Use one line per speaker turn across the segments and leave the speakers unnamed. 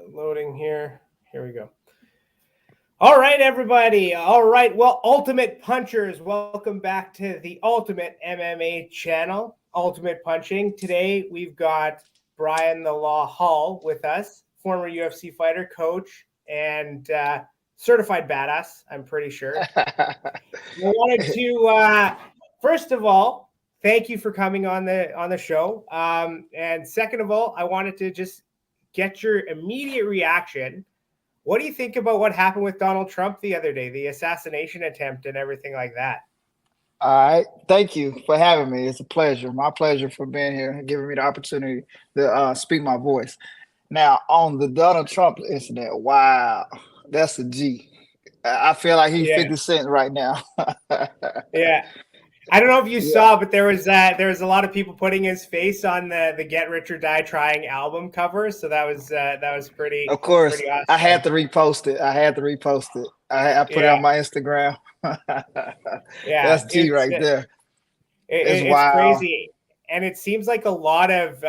loading here. Here we go. All right, everybody. All right. Well, Ultimate Punchers, welcome back to the Ultimate MMA channel, Ultimate Punching. Today, we've got Brian the Law Hall with us, former UFC fighter, coach, and certified badass, I'm pretty sure. I wanted to, first of all, thank you for coming on the show. And second of all, I wanted to just get your immediate reaction. What do you think about what happened with Donald Trump the other day, the assassination attempt and everything like that?
All right. Thank you for having me. It's a pleasure. My pleasure for being here and giving me the opportunity to speak my voice. Now, on the Donald Trump incident, wow, that's a G. I feel like he's
Yeah.
50 Cent right now.
Yeah. I don't know if you
Yeah,
saw, but there was a lot of people putting his face on the Get Rich or Die Trying album cover, so that was
of course.
pretty
I had
awesome.
to repost it. I put it
Yeah,
on my Instagram.
yeah,
That's G right there. It's
it's
wild.
crazy, and it seems like a lot of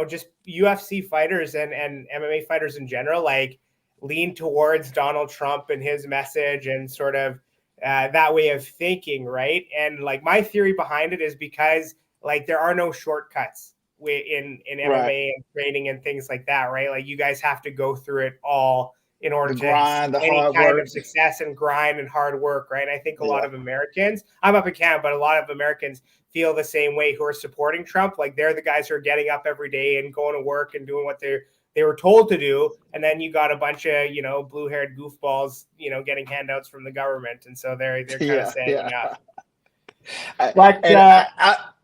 just UFC fighters and MMA fighters in general like lean towards Donald Trump and his message and sort of that way of thinking, right? And like my theory behind it is because like there are no shortcuts in
Right.
MMA and training and things like that, right? Like you guys have to go through it all in order
The
to see
grind, the
any
hard
kind of
work.
success and grind and hard work, right? And I think a lot
Yeah.
of Americans, I'm up in Canada, but a lot of Americans feel the same way who are supporting Trump. Like they're the guys who are getting up every day and going to work and doing what they were told to do. And then you got a bunch of, blue-haired goofballs, getting handouts from the government. And so they're kind of
Yeah.
saying
Yeah.
enough.
I,
But
and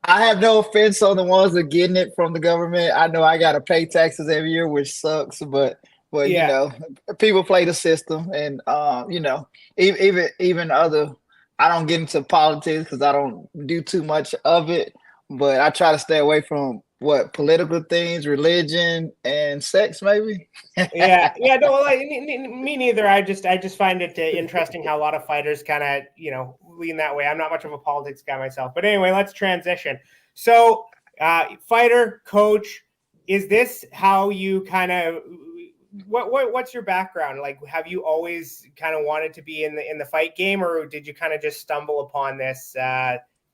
I have no offense on the ones that getting it from the government. I know I got to pay taxes every year, which sucks, but
yeah,
people play the system, and even other. I don't get into politics because I don't do too much of it, but I try to stay away from what political things, religion, and sex, maybe.
yeah. No, well, me neither. I just find it interesting how a lot of fighters kind of lean that way. I'm not much of a politics guy myself, but anyway, let's transition. So, fighter, coach, is this how you kind of what's your background? Like, have you always kind of wanted to be in the fight game, or did you kind of just stumble upon this,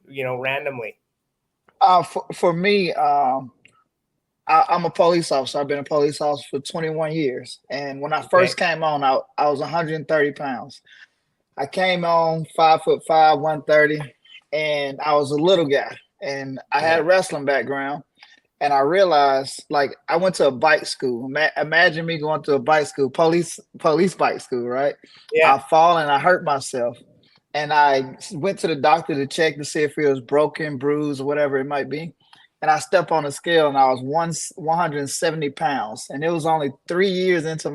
randomly?
For me, I'm a police officer. I've been a police officer for 21 years. And when I first
Okay.
came on, I was 130 pounds. I came on 5'5", 130, and I was a little guy. And I had
Yeah.
a wrestling background. And I realized, like, I went to a bike school. Imagine me going to a bike school, police bike school, right?
Yeah.
I fall and I hurt myself. And I went to the doctor to check to see if it was broken, bruised, or whatever it might be. And I stepped on the scale and I was 170 pounds. And it was only 3 years into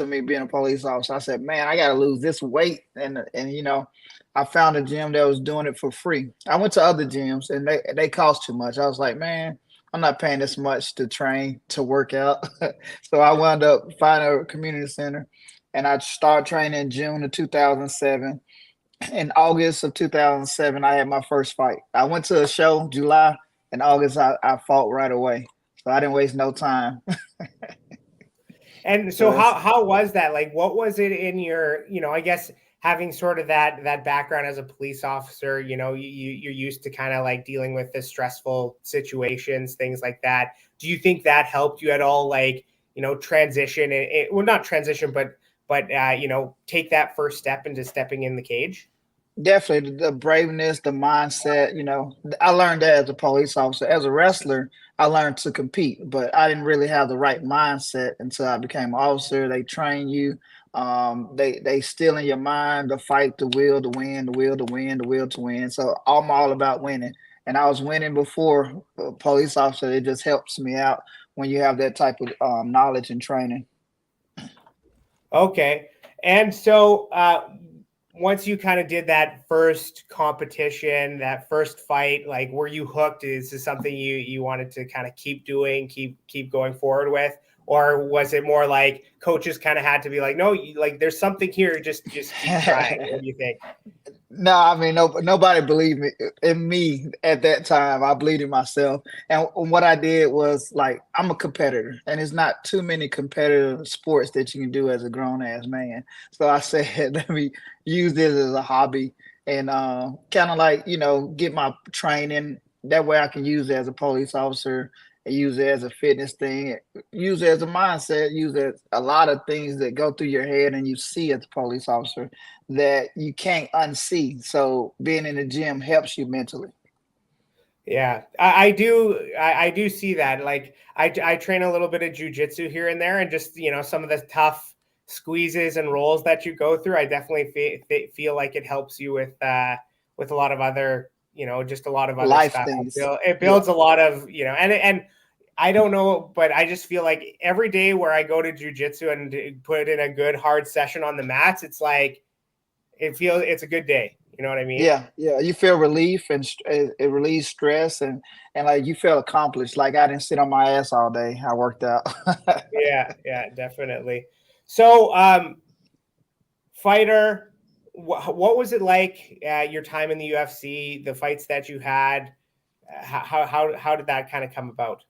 me being a police officer. I said, man, I got to lose this weight. And I found a gym that was doing it for free. I went to other gyms and they cost too much. I was like, man, I'm not paying this much to train to work out. So I wound up finding a community center and I started training in June of 2007. In August of 2007, I had my first fight. I went to a show July. In August, I fought right away, so I didn't waste no time.
And
So
so
it's
how was that? Like what was it in your, I guess having sort of that background as a police officer, you're used to kind of like dealing with the stressful situations, things like that. Do you think that helped you at all like, transition well not transition but take that first step into stepping in the cage?
definitely the braveness, the mindset. I learned that as a police officer. As a wrestler, I learned to compete, but I didn't really have the right mindset until I became an officer. They train you. They still in your mind the fight, the will to win, the will to win, the will to win. So I'm all about winning, and I was winning before a police officer. It just helps me out when you have that type of knowledge and training.
Okay. And so once you kind of did that first competition, that first fight, like were you hooked? Is this something you wanted to kind of keep doing, keep going forward with? Or was it more like coaches kind of had to be like, no, like there's something here, just keep trying. What do you think?
No, I mean, nobody believed me in me at that time. I believed in myself, and what I did was like I'm a competitor, and it's not too many competitive sports that you can do as a grown ass man. So I said, let me use this as a hobby and kind of like get my training. That way, I can use it as a police officer, and use it as a fitness thing, use it as a mindset, use it as a lot of things that go through your head and you see as a police officer that you can't unsee. So being in the gym helps you mentally.
Yeah, I do. I do see that. Like I train a little bit of jujitsu here and there, and just some of the tough squeezes and rolls that you go through. I definitely feel like it helps you with a lot of other just a lot of other
Life
stuff.
things.
It
Yeah.
builds a lot of and I don't know, but I just feel like every day where I go to jujitsu and put in a good hard session on the mats, it's like it's a good day. You know what I mean?
Yeah, yeah, you feel relief and it relieves stress and like you feel accomplished. Like I didn't sit on my ass all day. I worked out.
Yeah, yeah, definitely. So, fighter, what was it like your time in the UFC, the fights that you had? How did that kind of come about?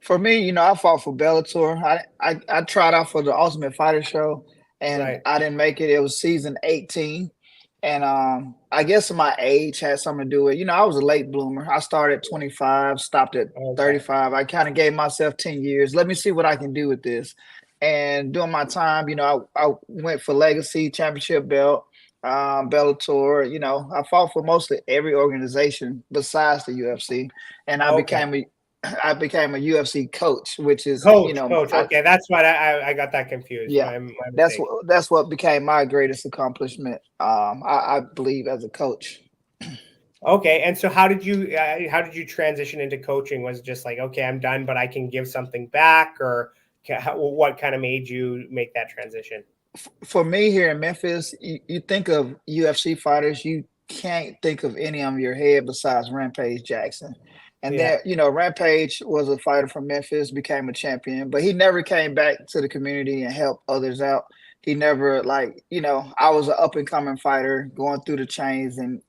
For me, I fought for Bellator. I tried out for the Ultimate Fighter show, and
Right.
I didn't make it. It was season 18, and I guess my age had something to do with. I was a late bloomer. I started at 25, stopped at
Okay.
35. I kind of gave myself 10 years. Let me see what I can do with this. And during my time, I went for Legacy Championship belt, Bellator. I fought for mostly every organization besides the UFC, and
Okay.
I became a UFC coach, which is,
Coach. Okay, that's what I got that confused.
yeah,
My
that's
mistake.
what became my greatest accomplishment. I believe as a coach.
Okay, and so how did you transition into coaching? Was it just like, okay, I'm done, but I can give something back, or what kind of made you make that transition?
For me here in Memphis, you think of UFC fighters, you can't think of any on your head besides Rampage Jackson. And
Yeah.
then, Rampage was a fighter from Memphis, became a champion, but he never came back to the community and helped others out. He never I was an up and coming fighter going through the chains and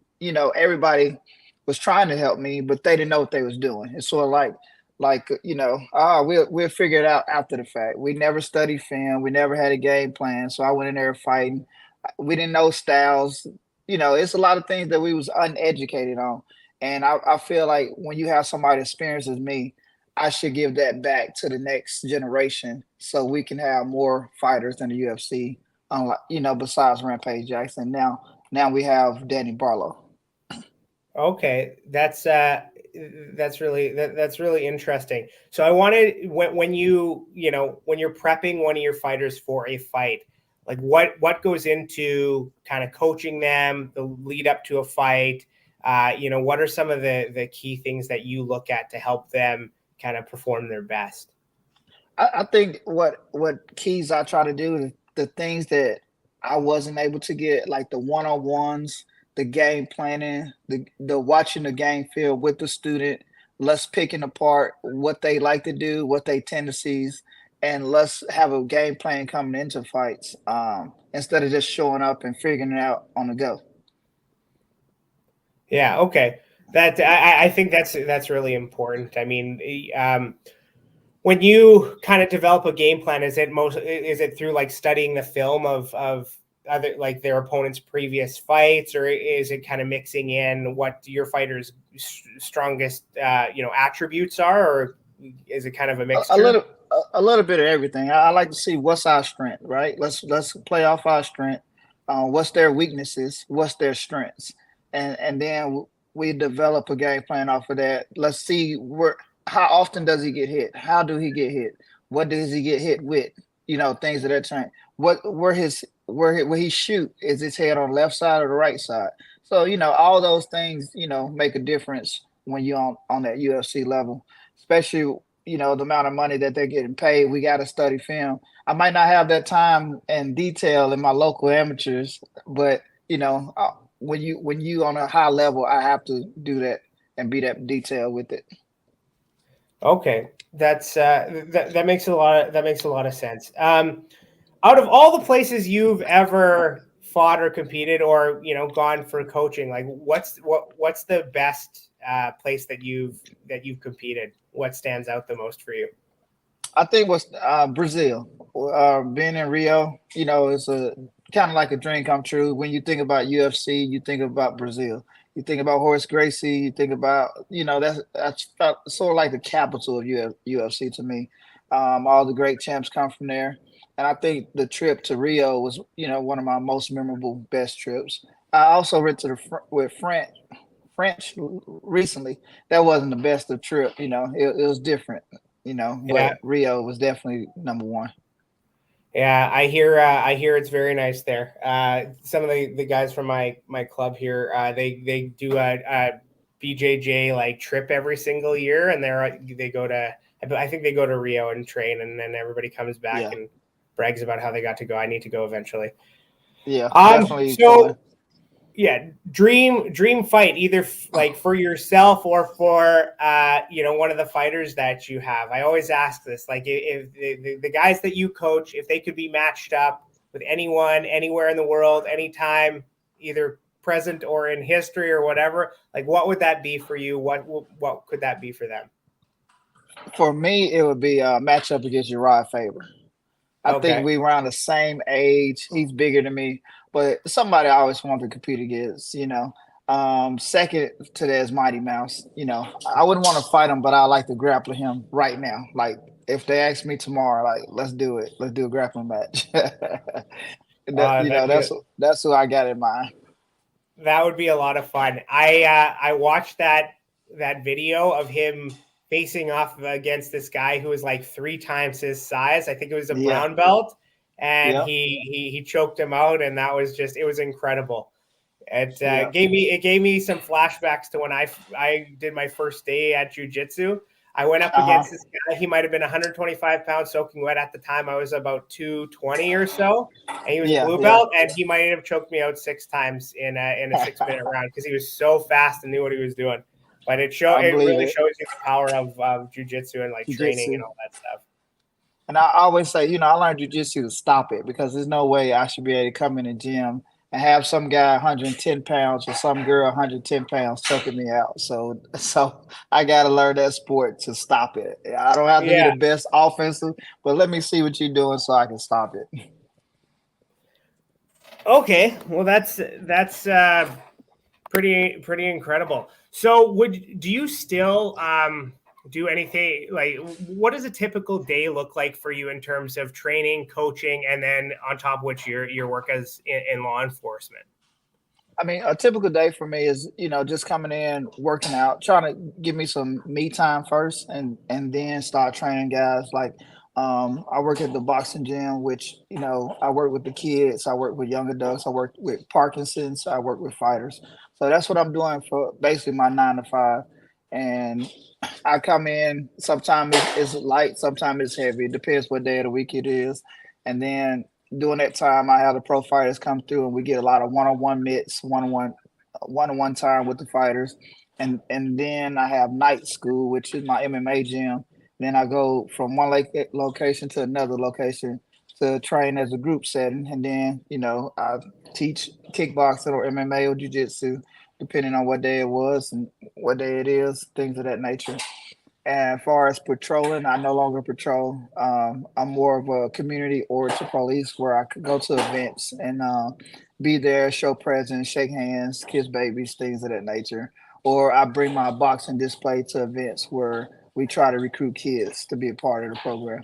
everybody was trying to help me, but they didn't know what they was doing. It's sort of like we'll figure it out after the fact. We never studied film, we never had a game plan, so I went in there fighting. We didn't know styles. It's a lot of things that we was uneducated on, and I feel like when you have somebody experienced as me, I should give that back to the next generation so we can have more fighters in the UFC. Unlike, besides Rampage Jackson, now we have Danny Barlow.
Okay, that's really interesting. So I wanted when when you're prepping one of your fighters for a fight, like what goes into kind of coaching them, the lead up to a fight. What are some of the key things that you look at to help them kind of perform their best?
I think what keys I try to do is the things that I wasn't able to get, like the one on ones, the game planning, the watching the game field with the student. Let's picking apart what they like to do, what they tendencies, and let's have a game plan coming into fights instead of just showing up and figuring it out on the go.
Yeah. Okay. That I think that's really important. I mean, when you kind of develop a game plan, is it through like studying the film of other like their opponent's previous fights, or is it kind of mixing in what your fighter's strongest attributes are, or is it kind of a
A, a
mixture?
little a little bit of everything. I like to see what's our strength, right? Let's play off our strength. What's their weaknesses? What's their strengths? And then we develop a game plan off of that. Let's see where how often does he get hit? How do he get hit? What does he get hit with? Things of that time. Where he shoot? Is his head on the left side or the right side? So all those things make a difference when you're on that UFC level, especially the amount of money that they're getting paid. We got to study film. I might not have that time and detail in my local amateurs, but when you on a high level, I have to do that and be that detailed with it.
Okay, that makes a lot of sense. Out of all the places you've ever fought or competed or gone for coaching, like what's the best place that you've competed? What stands out the most for you?
I think was Brazil. Being in Rio, it's a kind of like a dream come true. When you think about UFC, you think about Brazil. You think about Horace Gracie. You think about that's sort of like the capital of UFC to me. All the great champs come from there, and I think the trip to Rio was one of my most memorable, best trips. I also went to with French recently. That wasn't the best of trip. It was different.
Yeah.
But Rio was definitely number one.
Yeah, I hear it's very nice there. Some of the guys from my club here, they do a BJJ like trip every single year, and they go to, I think they go to Rio and train, and then everybody comes back
Yeah,
and brags about how they got to go. I need to go eventually.
yeah, definitely fun.
So yeah, dream fight, either like for yourself or for one of the fighters that you have. I always ask this, like if the guys that you coach, if they could be matched up with anyone anywhere in the world anytime, either present or in history or whatever, like what would that be for you? What could that be for them?
For me, it would be a matchup against Uriah Faber. I think
Okay.
we around the same age. He's bigger than me, but somebody I always wanted to compete against. Second to that is Mighty Mouse. I wouldn't want to fight him, but I like to grapple him right now. Like if they ask me tomorrow, like let's do it. Let's do a grappling match.
That'd be
That's who I got in mind.
That would be a lot of fun. I watched that video of him facing off against this guy who was like three times his size. I think it was a
Yeah,
brown belt, and
yeah,
he choked him out, and that was just, it was incredible. It
yeah.
gave me some flashbacks to when I did my first day at jujitsu. I went up
Uh huh.
against this guy. He might have been 125 pounds soaking wet at the time. I was about 220 or so, and he was
Yeah,
blue
yeah.
belt, and he might have choked me out six times in a 6 minute round because he was so fast and knew what he was doing. But
I
it
believe
really
it.
shows you the power of jujitsu and like training
Jiu-jitsu.
and all that stuff.
And I always say, I learned jujitsu to stop it because there's no way I should be able to come in the gym and have some guy 110 pounds or some girl 110 pounds choking me out. So I got to learn that sport to stop it. I don't have to be
Yeah.
the best offensive, but let me see what you're doing so I can stop it.
Okay. Well, that's pretty incredible. So do you still do anything, like what does a typical day look like for you in terms of training, coaching, and then on top of which your work as in law enforcement?
I mean, a typical day for me is, just coming in, working out, trying to give me some me time first, and then start training guys. Like, I work at the boxing gym, which I work with the kids, I work with young adults, I work with Parkinson's, I work with fighters. So that's what I'm doing for basically my 9 to 5, and I come in. Sometimes it's light, sometimes it's heavy. It depends what day of the week it is, and then during that time, I have the pro fighters come through, and we get a lot of one-on-one mitts, one-on-one time with the fighters, and then I have night school, which is my MMA gym. Then I go from one location to another location to train as a group setting, and then I teach kickboxing or MMA or jiu-jitsu, depending on what day it was and what day it is, things of that nature. And as far as patrolling, I no longer patrol. I'm more of a community oriented police where I could go to events and be there, show presence, shake hands, kiss babies, things of that nature. Or I bring my boxing display to events where we try to recruit kids to be a part of the program.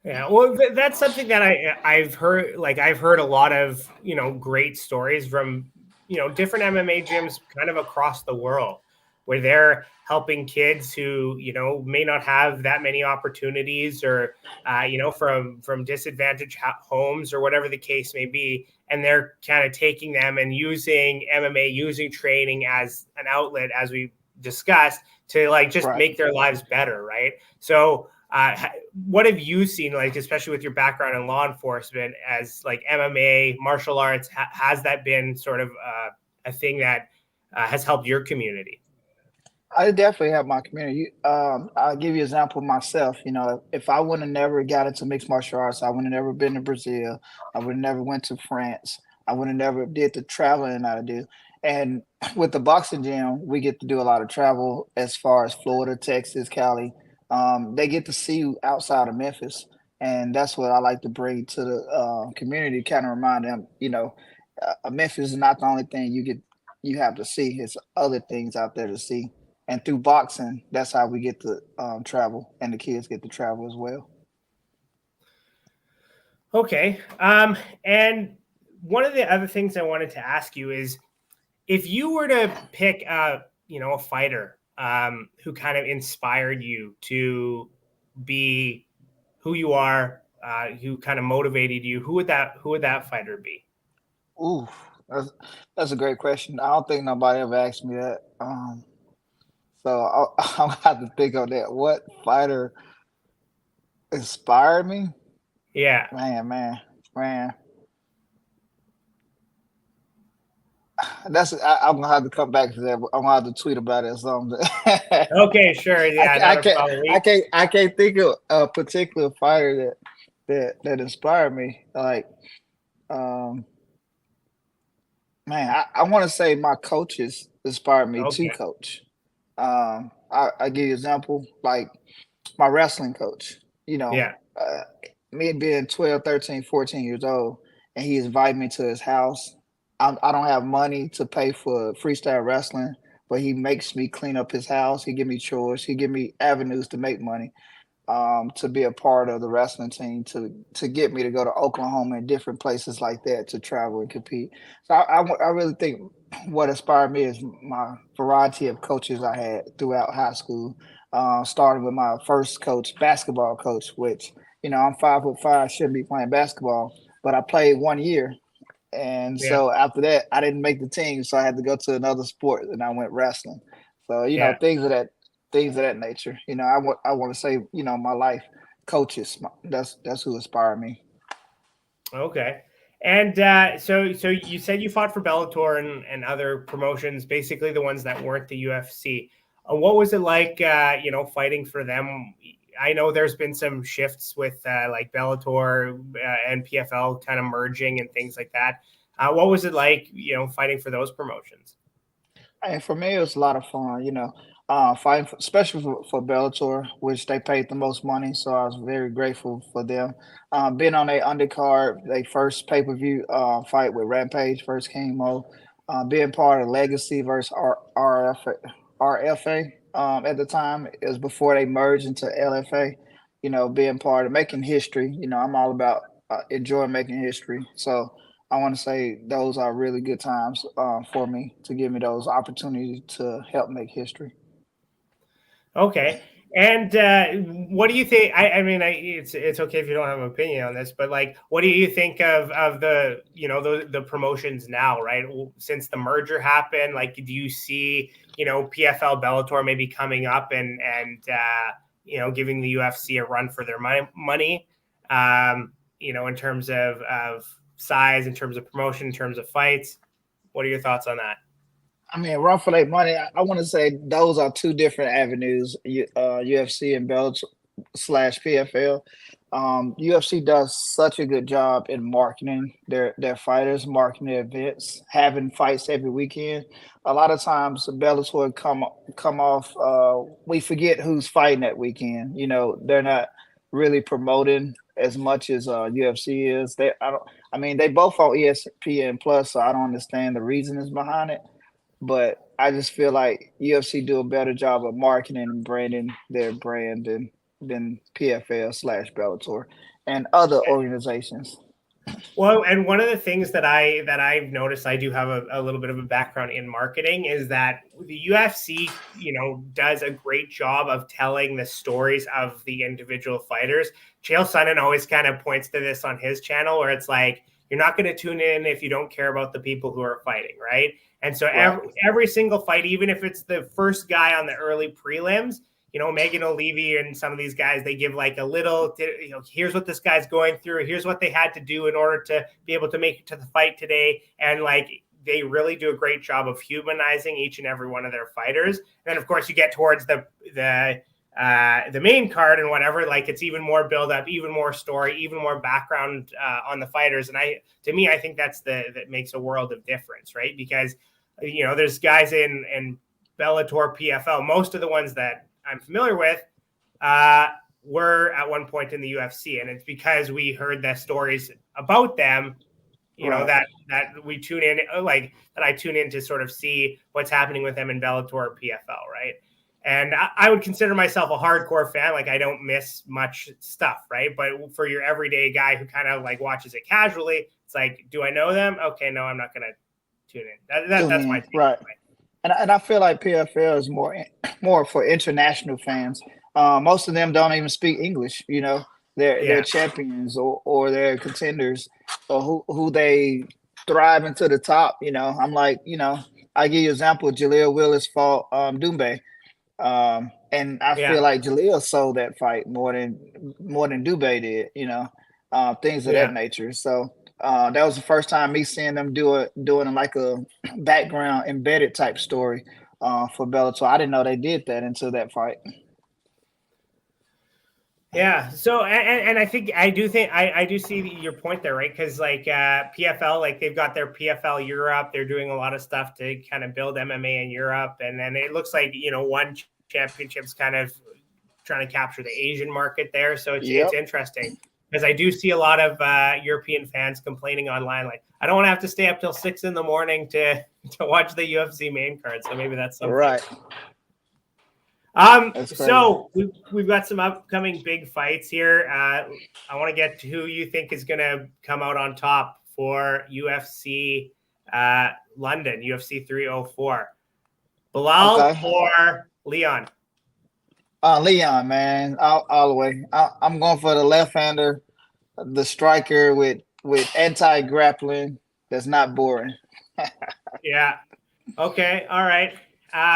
Yeah, well, that's something that I've heard. Like I've heard a lot of great stories from different MMA gyms kind of across the world, where they're helping kids who may not have that many opportunities, or from disadvantaged homes or whatever the case may be, and they're kind of taking them and using MMA, using training as an outlet, as we discussed, to like just
Right.
make their lives better, right? So what have you seen, like, especially with your background in law enforcement, as like MMA, martial arts, has that been sort of a thing that has helped your community?
I definitely have my community. I'll give you an example of myself. If I would have never got into mixed martial arts, I would have never been to Brazil. I would have never went to France. I would have never did the traveling I do. And with the boxing gym, we get to do a lot of travel as far as Florida, Texas, Cali. They get to see you outside of Memphis, and that's what I like to bring to the community. Kind of remind them, Memphis is not the only thing you have to see. It's other things out there to see. And through boxing, that's how we get to travel, and the kids get to travel as well.
Okay. And one of the other things I wanted to ask you is if you were to pick a fighter who kind of inspired you to be who you are, who kind of motivated you, who would that fighter be?
Ooh, that's that's a great question. I don't think nobody ever asked me that. So I'll have to think on that. What fighter inspired me?
Yeah.
Man. I'm gonna have to come back to that. I'm gonna have to tweet about it or something.
Okay, sure. Yeah,
I
not a
can't
problem.
I can't think of a particular fighter that inspired me. Like um man, I want to say my coaches inspired me to
Okay.
coach. I give you an example, like my wrestling coach,
Yeah.
me being 12, 13, 14 years old, and he invited me to his house. I don't have money to pay for freestyle wrestling, but he makes me clean up his house. He give me chores. He give me avenues to make money, to be a part of the wrestling team, to get me to go to Oklahoma and different places like that to travel and compete. So I really think what inspired me is my variety of coaches I had throughout high school. Starting with my first coach, basketball coach, which I'm 5'5", shouldn't be playing basketball, but I played 1 year, and
Yeah.
so after that, I didn't make the team, so I had to go to another sport, and I went wrestling. So
Yeah.
things of that nature. I want to say my life coaches. That's who inspired me.
Okay. And so you said you fought for Bellator and other promotions, basically the ones that weren't the UFC. What was it like, fighting for them? I know there's been some shifts with like Bellator and PFL kind of merging and things like that. What was it like, fighting for those promotions?
And for me, it was a lot of fun. Fighting, especially for Bellator, which they paid the most money. So I was very grateful for them. Being on a undercard, they first pay per view fight with Rampage first came out. Being part of Legacy versus RFA at the time, it was before they merged into LFA. Being part of making history. I'm all about enjoying making history. So I want to say those are really good times for me to give me those opportunities to help make history.
Okay. And what do you think? I mean, it's okay if you don't have an opinion on this, but like, what do you think of the promotions now, right? Since the merger happened, like, do you see PFL Bellator maybe coming up and giving the UFC a run for their money, in terms of size, in terms of promotion, in terms of fights? What are your thoughts on that?
I mean, run for their money. I want to say those are two different avenues. UFC and Bellator slash PFL. UFC does such a good job in marketing their fighters, marketing their events, having fights every weekend. A lot of times, Bellator come off. We forget who's fighting that weekend. They're not really promoting as much as UFC is. I don't. I mean, they both on ESPN Plus, so I don't understand the reasons behind it, but I just feel like UFC do a better job of marketing and branding their brand than PFL slash Bellator and other organizations.
Well, and one of the things that I've noticed, I do have a little bit of a background in marketing, is that the UFC, does a great job of telling the stories of the individual fighters. Chael Sonnen always kind of points to this on his channel, where it's like you're not going to tune in if you don't care about the people who are fighting, right? And so
Right.
every single fight, even if it's the first guy on the early prelims, Megan O'Leary and some of these guys, they give like a little, here's what this guy's going through. Here's what they had to do in order to be able to make it to the fight today. And like, they really do a great job of humanizing each and every one of their fighters. And then of course you get towards the the main card and whatever, like it's even more build up, even more story, even more background on the fighters. And I think that makes a world of difference, right? Because, there's guys in Bellator PFL, most of the ones that I'm familiar with were at one point in the UFC. And it's because we heard the stories about them, that we tune in, like that I tune in to sort of see what's happening with them in Bellator or PFL, right? And I would consider myself a hardcore fan. Like I don't miss much stuff, right? But for your everyday guy who kind of like watches it casually, it's like, do I know them? Okay, no, I'm not going to tune in. That's my take.
Right. And I feel like PFL is more for international fans. Most of them don't even speak English. They're champions or they're contenders or who they thrive into the top. I'm like, I give you an example. Jaleel Willis fought Doumbé. And I feel like Jaleel sold that fight more than Doumbé did, things of that nature. So that was the first time me seeing them doing like a background embedded type story for Bellator. I didn't know they did that until that fight.
Yeah. So, and I do see your point there, right? Because like PFL, like they've got their PFL Europe, they're doing a lot of stuff to kind of build MMA in Europe, and then it looks like one championship's kind of trying to capture the Asian market there. So it's interesting because I do see a lot of European fans complaining online, like I don't want to have to stay up till 6 a.m. to watch the UFC main card. So maybe that's something.
Right.
So we've got some upcoming big fights here. I want to get to who you think is going to come out on top for UFC London, UFC 304. Bilal or Leon?
Leon, man, all the way. I'm going for the left-hander, the striker with anti-grappling. That's not boring.
Yeah. Okay. All right.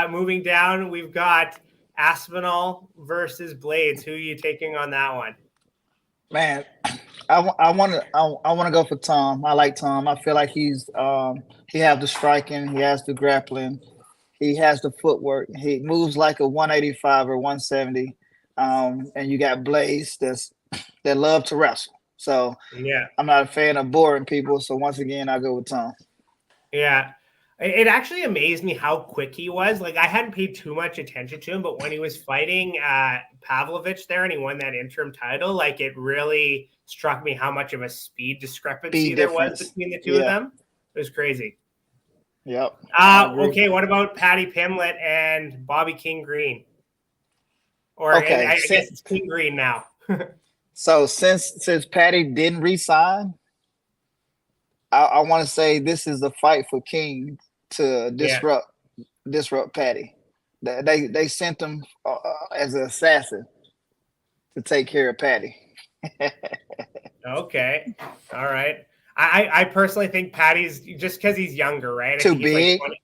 Moving down, we've got Aspinall versus Blades. Who are you taking on that one?
Man, I want to go for Tom. I like Tom. I feel like he has the striking, he has the grappling, he has the footwork. He moves like a 185 or 170. And you got Blades that love to wrestle. So I'm not a fan of boring people. So once again, I go with Tom.
Yeah. It actually amazed me how quick he was. Like I hadn't paid too much attention to him, but when he was fighting Pavlovich there and he won that interim title, like it really struck me how much of a speed discrepancy there was between the two of them. It was crazy.
Yep.
Okay, what about Patty Pimlet and Bobby King Green? Or I guess it's King Green now.
So since Patty didn't resign, I want to say this is the fight for King to disrupt Patty. They sent him as an assassin to take care of Patty.
Okay, all right. I personally think Patty's just because he's younger, right?
Too big.
Like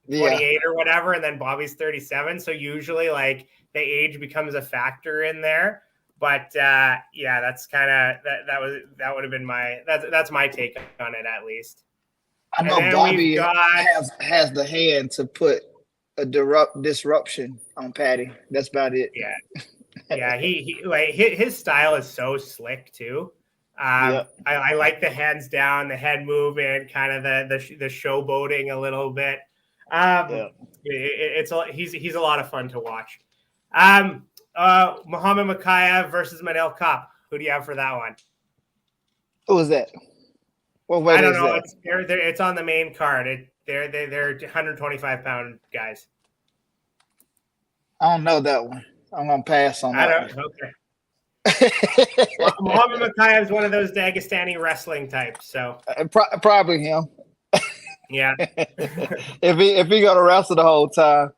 28 or whatever, and then Bobby's 37. So usually, like the age becomes a factor in there. But that's kind of that would have been that's my take on it at least.
I know Bobby has the hand to put a disruption on Patty. That's about it.
Yeah. He like his style is so slick too. I like the hands down, the head movement, kind of the showboating a little bit. He's a lot of fun to watch. Muhammad Makayev versus Manel Kape. Who do you have for that one?
Who was that?
I don't know. It's on the main card. They're 125-pound guys.
I don't know that one. I'm gonna pass on that.
Okay. Muhammad Makayev is one of those Dagestani wrestling types. So
probably him.
Yeah.
if he gonna wrestle the whole time.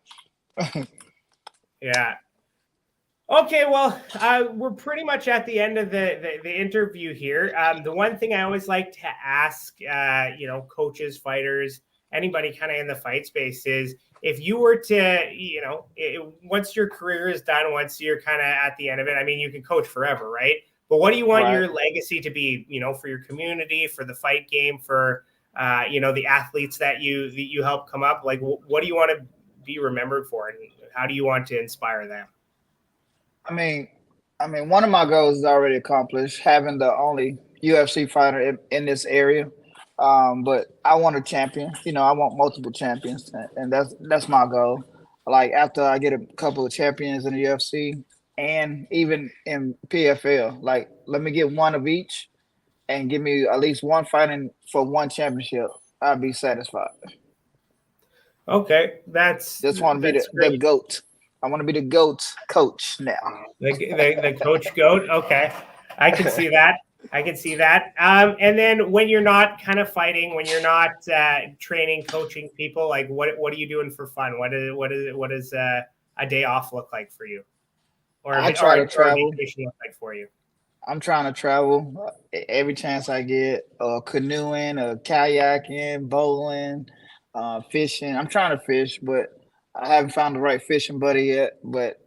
Yeah. Okay, well, we're pretty much at the end of the interview here. The one thing I always like to ask, coaches, fighters, anybody kind of in the fight space is if you were to, once your career is done, once you're kind of at the end of it, I mean, you can coach forever, right? But what do you want your legacy to be, for your community, for the fight game, for, the athletes that you help come up? Like, what do you want to be remembered for? And how do you want to inspire them?
One of my goals is already accomplished, having the only UFC fighter in this area. But I want a champion. I want multiple champions, and that's my goal. Like after I get a couple of champions in the UFC and even in PFL, like let me get one of each and give me at least one fighting for one championship. I'd be satisfied.
Okay,
Just want to be
that's
the
great.
goat. I want to be the goat coach now.
The coach goat. Okay, I can see that. I can see that. And then when you're not kind of fighting, when you're not training, coaching people, like what are you doing for fun? What does a day off look like for you, or
I
or
try to
or a
travel.
vacation look like for you?
I'm trying to travel every chance I get. Canoeing, kayaking, bowling, fishing. I'm trying to fish, but I haven't found the right fishing buddy yet. But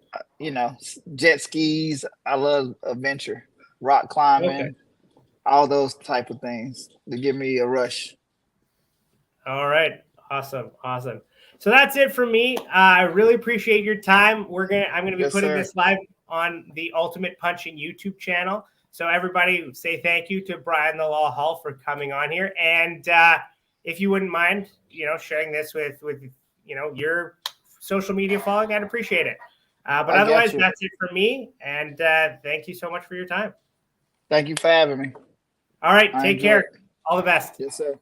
jet skis. I love adventure, rock
Okay.
climbing, all those type of things to give me a rush.
All right. Awesome. Awesome. So that's it for me. I really appreciate your time. I'm gonna be
Yes,
putting
sir.
this live on the Ultimate Punching YouTube channel. So everybody say thank you to Brian the Law Hall for coming on here. And if you wouldn't mind, sharing this with your social media following, I'd appreciate it. But
I got
otherwise,
you.
that's it for me. And thank you so much for your time.
Thank you for having me.
All right.
I
Take
enjoyed
care.
it.
All the best.
Yes, sir.